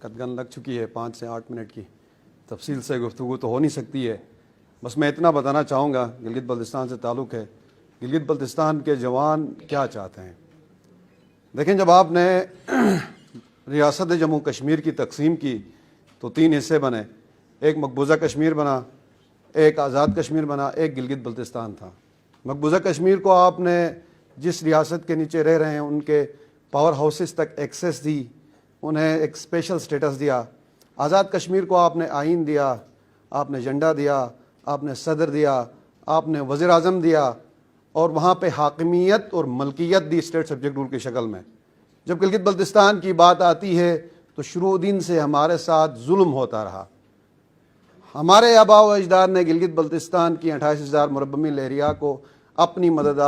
قدغن لگ چکی ہے 5 سے 8 منٹ کی. تفصیل سے گفتگو تو ہو نہیں سکتی ہے. بس میں اتنا بتانا چاہوں گا، گلگت بلتستان سے تعلق ہے. گلگت بلتستان کے جوان کیا چاہتے ہیں؟ دیکھیں، جب آپ نے ریاست جموں کشمیر کی تقسیم کی تو 3 حصے بنے. ایک مقبوضہ کشمیر بنا، ایک آزاد کشمیر بنا، ایک گلگت بلتستان تھا. مقبوضہ کشمیر کو آپ نے جس ریاست کے نیچے رہ رہے ہیں ان کے پاور ہاؤسز تک ایکسیس دی، انہیں ایک اسپیشل سٹیٹس دیا. آزاد کشمیر کو آپ نے آئین دیا، آپ نے جھنڈا دیا، آپ نے صدر دیا، آپ نے وزیر اعظم دیا، اور وہاں پہ حاکمیت اور ملکیت دی اسٹیٹ سبجیکٹ رول کی شکل میں. جب گلگت بلتستان کی بات آتی ہے تو شروع دن سے ہمارے ساتھ ظلم ہوتا رہا. ہمارے آباء و اجداد نے گلگت بلتستان کی 28,000 مربع میل ایریا کو اپنی مدد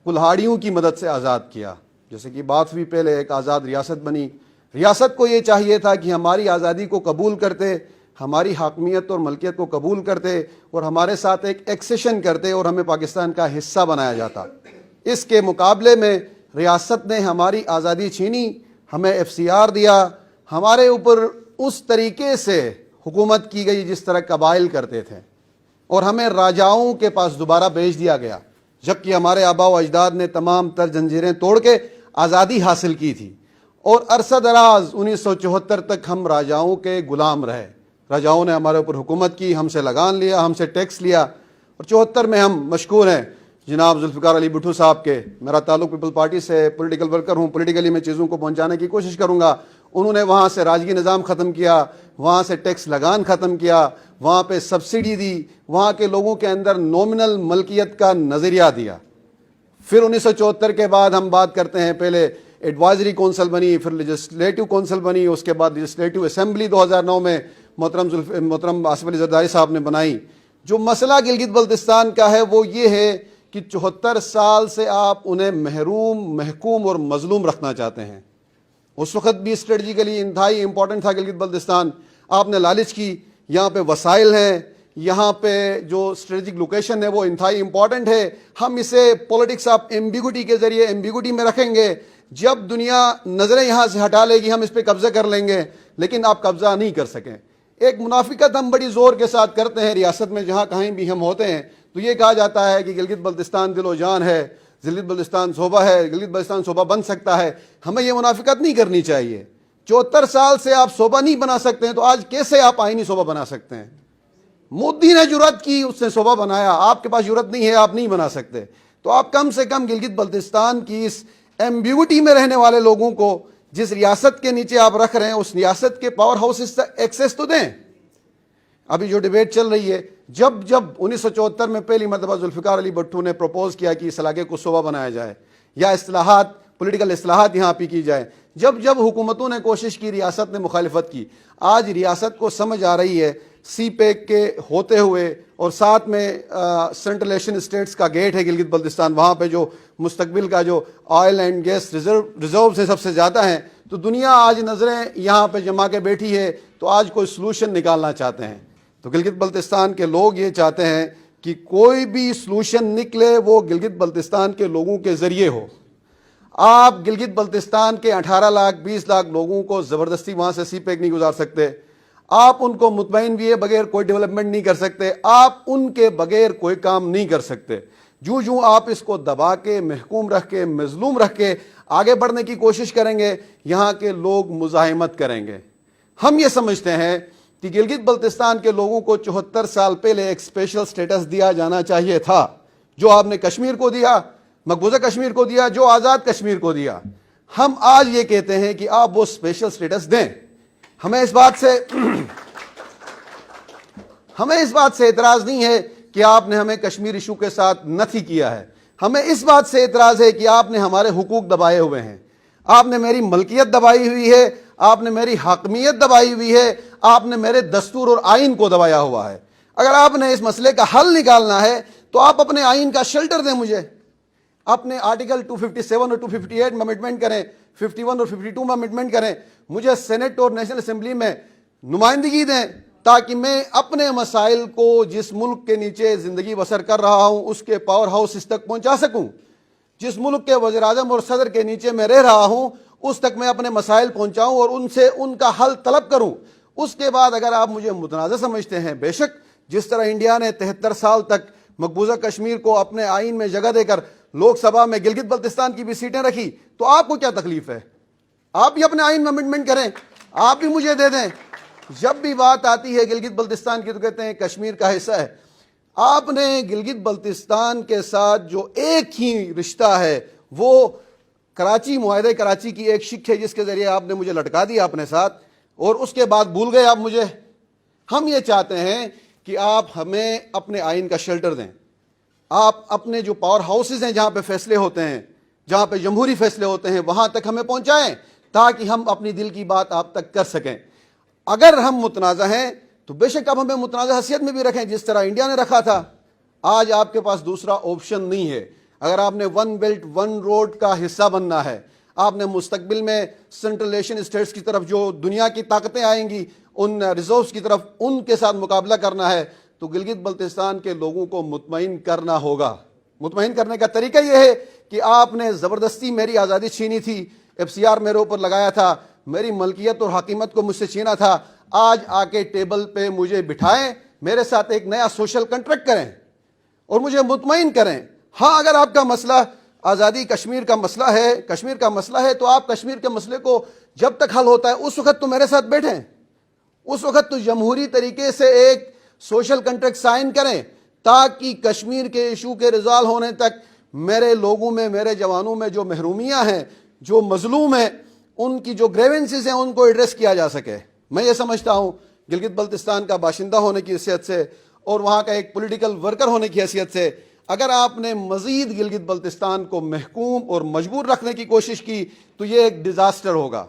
کلہاڑیوں کی مدد سے آزاد کیا. جیسے کہ بات ہوئی پہلے، ایک آزاد ریاست بنی. ریاست کو یہ چاہیے تھا کہ ہماری آزادی کو قبول کرتے، ہماری حاکمیت اور ملکیت کو قبول کرتے اور ہمارے ساتھ ایک ایکسیشن کرتے اور ہمیں پاکستان کا حصہ بنایا جاتا. اس کے مقابلے میں ریاست نے ہماری آزادی چھینی، ہمیں FCR دیا، ہمارے اوپر اس طریقے سے حکومت کی گئی جس طرح قبائل کرتے تھے، اور ہمیں راجاؤں کے پاس دوبارہ بھیج دیا گیا، جبکہ ہمارے آباء و اجداد نے تمام تر زنجیریں توڑ کے آزادی حاصل کی تھی. اور عرصہ دراز 1974 تک ہم راجاؤں کے غلام رہے. راجاؤں نے ہمارے اوپر حکومت کی، ہم سے لگان لیا، ہم سے ٹیکس لیا. اور 74 میں ہم مشکور ہیں جناب ذوالفقار علی بھٹو صاحب کے. میرا تعلق پیپل پارٹی سے، پولیٹیکل ورکر ہوں، پولیٹیکلی میں چیزوں کو پہنچانے کی کوشش کروں گا. انہوں نے وہاں سے راجگی نظام ختم کیا، وہاں سے ٹیکس لگان ختم کیا، وہاں پہ سبسڈی دی، وہاں کے لوگوں کے اندر نومنل ملکیت کا نظریہ دیا. پھر 1974 کے بعد ہم بات کرتے ہیں، پہلے ایڈوائزری کونسل بنی، پھر لیجسلیٹو کونسل بنی، اس کے بعد لیجسلیٹو اسمبلی 2009 میں محترم آصف علی زرداری صاحب نے بنائی. جو مسئلہ گلگت بلتستان کا ہے وہ یہ ہے کہ 74 سال سے آپ انہیں محروم، محکوم اور مظلوم رکھنا چاہتے ہیں. اس وقت بھی اسٹریٹجیکلی انتہائی امپورٹنٹ تھا گلگت بلتستان. آپ نے لالچ کی، یہاں پہ وسائل ہیں، یہاں پہ جو اسٹریٹجک لوکیشن ہے وہ انتہائی امپورٹنٹ ہے. ہم اسے پولیٹکس آف ایمبیگوٹی کے ذریعے ایمبیگوٹی میں رکھیں گے. جب دنیا نظریں یہاں سے ہٹا لے گی ہم اس پہ قبضہ کر لیں گے، لیکن آپ قبضہ نہیں کر سکیں. ایک منافقت ہم بڑی زور کے ساتھ کرتے ہیں ریاست میں، جہاں کہیں بھی ہم ہوتے ہیں تو یہ کہا جاتا ہے کہ گلگت بلتستان دل و جان ہے، گلگت بلتستان صوبہ ہے، گلگت بلتستان صوبہ بن سکتا ہے. ہمیں یہ منافقت نہیں کرنی چاہیے. 74 سال سے آپ صوبہ نہیں بنا سکتے ہیں تو آج کیسے آپ آئینی صوبہ بنا سکتے ہیں؟ مودی نے جرات کی، اس نے صوبہ بنایا. آپ کے پاس جرات نہیں ہے، آپ نہیں بنا سکتے. تو آپ کم سے کم گلگت بلتستان کی اس ایمبیگوٹی میں رہنے والے لوگوں کو جس ریاست کے نیچے آپ رکھ رہے ہیں اس ریاست کے پاور ہاؤسز تک ایکسیس تو دیں. ابھی جو ڈیبیٹ چل رہی ہے، جب 1974 میں پہلی مرتبہ ذوالفقار علی بھٹو نے پروپوز کیا کہ اس علاقے کو صوبہ بنایا جائے یا اصلاحات، پولیٹیکل اصلاحات یہاں پہ کی جائے، جب حکومتوں نے کوشش کی، ریاست نے مخالفت کی. آج ریاست کو سمجھ آ رہی ہے سی پیک کے ہوتے ہوئے، اور ساتھ میں سینٹرل ایشین اسٹیٹس کا گیٹ ہے گلگت بلتستان، وہاں پہ جو مستقبل کا جو آئل اینڈ گیس ریزروز ہیں سب سے زیادہ ہیں. تو دنیا آج نظریں یہاں پہ جما کے بیٹھی ہے، تو آج کوئی سلوشن نکالنا چاہتے ہیں. تو گلگت بلتستان کے لوگ یہ چاہتے ہیں کہ کوئی بھی سلوشن نکلے وہ گلگت بلتستان کے لوگوں کے ذریعے ہو. آپ گلگت بلتستان کے 18 لاکھ 20 لاکھ لوگوں کو زبردستی وہاں سے سی پیک نہیں گزار سکتے. آپ ان کو مطمئن بھی بغیر کوئی ڈیولپمنٹ نہیں کر سکتے. آپ ان کے بغیر کوئی کام نہیں کر سکتے. جو آپ اس کو دبا کے، محکوم رکھ کے، مظلوم رکھ کے آگے بڑھنے کی کوشش کریں گے، یہاں کے لوگ مزاحمت کریں گے. ہم یہ سمجھتے ہیں کہ گلگت بلتستان کے لوگوں کو 74 سال پہلے ایک اسپیشل سٹیٹس دیا جانا چاہیے تھا، جو آپ نے کشمیر کو دیا، مقبوضہ کشمیر کو دیا، جو آزاد کشمیر کو دیا. ہم آج یہ کہتے ہیں کہ آپ وہ اسپیشل سٹیٹس دیں. ہمیں اس بات سے اعتراض نہیں ہے کہ آپ نے ہمیں کشمیر ایشو کے ساتھ نتھی کیا ہے. ہمیں اس بات سے اعتراض ہے کہ آپ نے ہمارے حقوق دبائے ہوئے ہیں. آپ نے میری ملکیت دبائی ہوئی ہے، آپ نے میری حاکمیت دبائی ہوئی ہے، آپ نے میرے دستور اور آئین کو دبایا ہوا ہے. اگر آپ نے اس مسئلے کا حل نکالنا ہے تو آپ اپنے آئین کا شیلٹر دیں مجھے. اپنے آرٹیکل 257 اور 258 میں امنڈمنٹ کریں، 51 اور 52 میں امنڈمنٹ کریں. مجھے سینٹ اور نیشنل اسمبلی میں نمائندگی دیں تاکہ میں اپنے مسائل کو جس ملک کے نیچے زندگی بسر کر رہا ہوں اس کے پاور ہاؤسز تک پہنچا سکوں. جس ملک کے وزیر اعظم اور صدر کے نیچے میں رہ رہا ہوں اس تک میں اپنے مسائل پہنچاؤں اور ان سے ان کا حل طلب کروں. اس کے بعد اگر آپ مجھے متنازع سمجھتے ہیں، بے شک جس طرح انڈیا نے 73 سال تک مقبوضہ کشمیر کو اپنے آئین میں جگہ دے کر لوک سبھا میں گلگت بلتستان کی بھی سیٹیں رکھی، تو آپ کو کیا تکلیف ہے؟ آپ بھی اپنے آئین میں امینڈمنٹ کریں، آپ بھی مجھے دے دیں. جب بھی بات آتی ہے گلگت بلتستان کی تو کہتے ہیں کشمیر کا حصہ ہے. آپ نے گلگت بلتستان کے ساتھ جو ایک ہی رشتہ ہے وہ کراچی، معاہدہ کراچی کی ایک شک ہے جس کے ذریعے آپ نے مجھے لٹکا دیا اپنے ساتھ، اور اس کے بعد بھول گئے آپ مجھے. ہم یہ چاہتے ہیں کہ آپ ہمیں اپنے آئین کا شیلٹر دیں. آپ اپنے جو پاور ہاؤسز ہیں جہاں پہ فیصلے ہوتے ہیں، جہاں پہ جمہوری فیصلے ہوتے ہیں، وہاں تک ہمیں پہنچائیں تاکہ ہم اپنی دل کی بات آپ تک کر سکیں. اگر ہم متنازع ہیں تو بے شک اب ہمیں متنازع حیثیت میں بھی رکھیں جس طرح انڈیا نے رکھا تھا. آج آپ کے پاس دوسرا آپشن نہیں ہے. اگر آپ نے ون بیلٹ ون روڈ کا حصہ بننا ہے، آپ نے مستقبل میں سینٹرل ایشین اسٹیٹس کی طرف جو دنیا کی طاقتیں آئیں گی ان ریزورس کی طرف ان کے ساتھ مقابلہ کرنا ہے، تو گلگت بلتستان کے لوگوں کو مطمئن کرنا ہوگا. مطمئن کرنے کا طریقہ یہ ہے کہ آپ نے زبردستی میری آزادی چھینی تھی، FCR میرے اوپر لگایا تھا، میری ملکیت اور حاکمیت کو مجھ سے چھینا تھا. آج آ کے ٹیبل پہ مجھے بٹھائیں، میرے ساتھ ایک نیا سوشل کنٹریکٹ کریں اور مجھے مطمئن کریں. ہاں، اگر آپ کا مسئلہ آزادی کشمیر کا مسئلہ ہے، کشمیر کا مسئلہ ہے، تو آپ کشمیر کے مسئلے کو جب تک حل ہوتا ہے اس وقت تو میرے ساتھ بیٹھیں، اس وقت تو جمہوری طریقے سے ایک سوشل کنٹریکٹ سائن کریں تاکہ کشمیر کے ایشو کے ریزالو ہونے تک میرے لوگوں میں، میرے جوانوں میں جو محرومیاں ہیں، جو مظلوم ہیں، ان کی جو گریونسز ہیں ان کو ایڈریس کیا جا سکے. میں یہ سمجھتا ہوں گلگت بلتستان کا باشندہ ہونے کی حیثیت سے اور وہاں کا ایک پولیٹیکل ورکر ہونے کی حیثیت سے اگر آپ نے مزید گلگت بلتستان کو محکوم اور مجبور رکھنے کی کوشش کی تو یہ ایک ڈیزاسٹر ہوگا.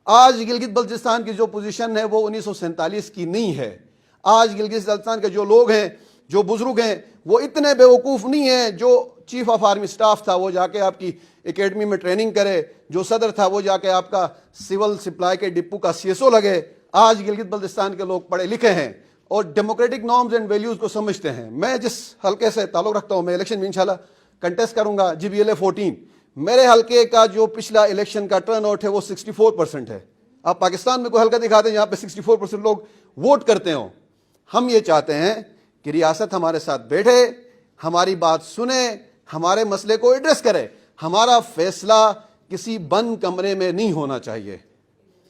آج گلگت بلتستان کی جو پوزیشن ہے وہ 1947 کی نہیں ہے. آج گلگت بلتستان کے جو لوگ ہیں، جو بزرگ ہیں، وہ اتنے بیوقوف نہیں ہیں. جو چیف آف آرمی سٹاف تھا وہ جا کے آپ کی اکیڈمی میں ٹریننگ کرے، جو صدر تھا وہ جا کے آپ کا سول سپلائی کے ڈپو کا CSO لگے. آج گلگت بلتستان کے لوگ پڑھے لکھے ہیں اور ڈیموکریٹک نارمز اینڈ ویلیوز کو سمجھتے ہیں. میں جس حلقے سے تعلق رکھتا ہوں، میں الیکشن میں انشاءاللہ کنٹیسٹ کروں گا GBLA 14. میرے حلقے کا جو پچھلا الیکشن کا ٹرن آؤٹ ہے وہ 64% ہے. آپ پاکستان میں کوئی حلقہ دکھاتے ہیں جہاں پہ 64% لوگ ووٹ کرتے ہوں. ہم یہ چاہتے ہیں کہ ریاست ہمارے ساتھ بیٹھے، ہماری بات سنے، ہمارے مسئلے کو ایڈریس کرے. ہمارا فیصلہ کسی بند کمرے میں نہیں ہونا چاہیے،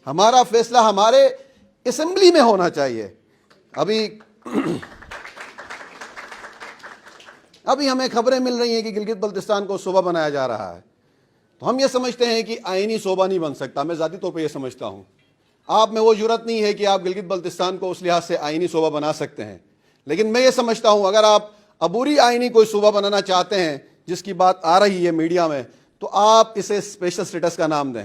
ہمارا فیصلہ ہمارے اسمبلی میں ہونا چاہیے. ابھی ہمیں خبریں مل رہی ہیں کہ گلگت بلتستان کو صوبہ بنایا جا رہا ہے، تو ہم یہ سمجھتے ہیں کہ آئینی صوبہ نہیں بن سکتا. میں ذاتی طور پہ یہ سمجھتا ہوں آپ میں وہ جرات نہیں ہے کہ آپ گلگت بلتستان کو اس لحاظ سے آئینی صوبہ بنا سکتے ہیں. لیکن میں یہ سمجھتا ہوں اگر آپ عبوری آئینی کوئی صوبہ بنانا چاہتے ہیں جس کی بات آ رہی ہے میڈیا میں، تو آپ اسے اسپیشل سٹیٹس کا نام دیں.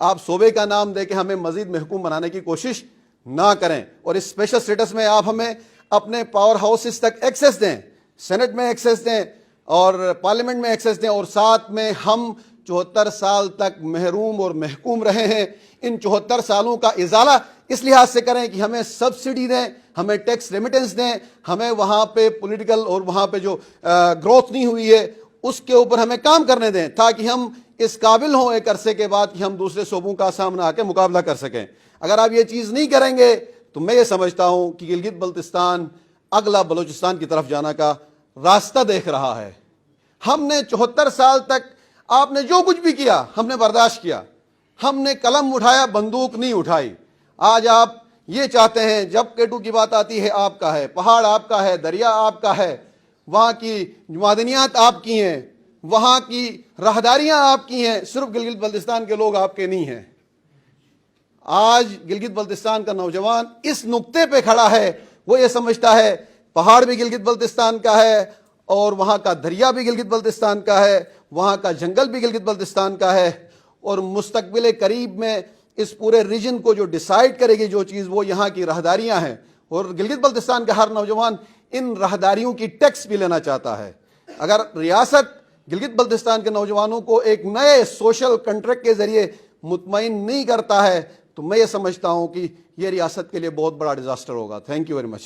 آپ صوبے کا نام دے کے ہمیں مزید محکوم بنانے کی کوشش نہ کریں. اور اس اسپیشل سٹیٹس میں آپ ہمیں اپنے پاور ہاؤسز تک ایکسیس دیں، سینٹ میں ایکسیس دیں اور پارلیمنٹ میں ایکسیس دیں. اور ساتھ میں ہم 74 سال تک محروم اور محکوم رہے ہیں، ان 74 سالوں کا ازالہ اس لحاظ سے کریں کہ ہمیں سبسڈی دیں، ہمیں ٹیکس ریمیٹنس دیں، ہمیں وہاں پہ پولیٹیکل اور وہاں پہ جو گروتھ نہیں ہوئی ہے اس کے اوپر ہمیں کام کرنے دیں تاکہ ہم اس قابل ہوں ایک عرصے کے بعد کہ ہم دوسرے صوبوں کا سامنا آ کے مقابلہ کر سکیں. اگر آپ یہ چیز نہیں کریں گے تو میں یہ سمجھتا ہوں کہ گلگت بلتستان اگلا بلوچستان کی طرف جانا کا راستہ دیکھ رہا ہے. ہم نے 74 سال تک آپ نے جو کچھ بھی کیا ہم نے برداشت کیا، ہم نے قلم اٹھایا، بندوق نہیں اٹھائی. آج آپ یہ چاہتے ہیں، جب کیٹو کی بات آتی ہے آپ کا ہے، پہاڑ آپ کا ہے، دریا آپ کا ہے، وہاں کی معدنیات آپ کی ہیں، وہاں کی راہداریاں آپ کی ہیں، صرف گلگت بلتستان کے لوگ آپ کے نہیں ہیں. آج گلگت بلتستان کا نوجوان اس نقطے پہ کھڑا ہے، وہ یہ سمجھتا ہے پہاڑ بھی گلگت بلتستان کا ہے اور وہاں کا دریا بھی گلگت بلتستان کا ہے، وہاں کا جنگل بھی گلگت بلتستان کا ہے. اور مستقبل قریب میں اس پورے ریجن کو جو ڈیسائیڈ کرے گی جو چیز وہ یہاں کی راہداریاں ہیں. اور گلگت بلتستان کا ہر نوجوان ان راہداریوں کی ٹیکس بھی لینا چاہتا ہے. اگر ریاست گلگت بلتستان کے نوجوانوں کو ایک نئے سوشل کنٹریکٹ کے ذریعے مطمئن نہیں کرتا ہے تو میں یہ سمجھتا ہوں کہ یہ ریاست کے لیے بہت بڑا ڈیزاسٹر ہوگا. Thank you very much.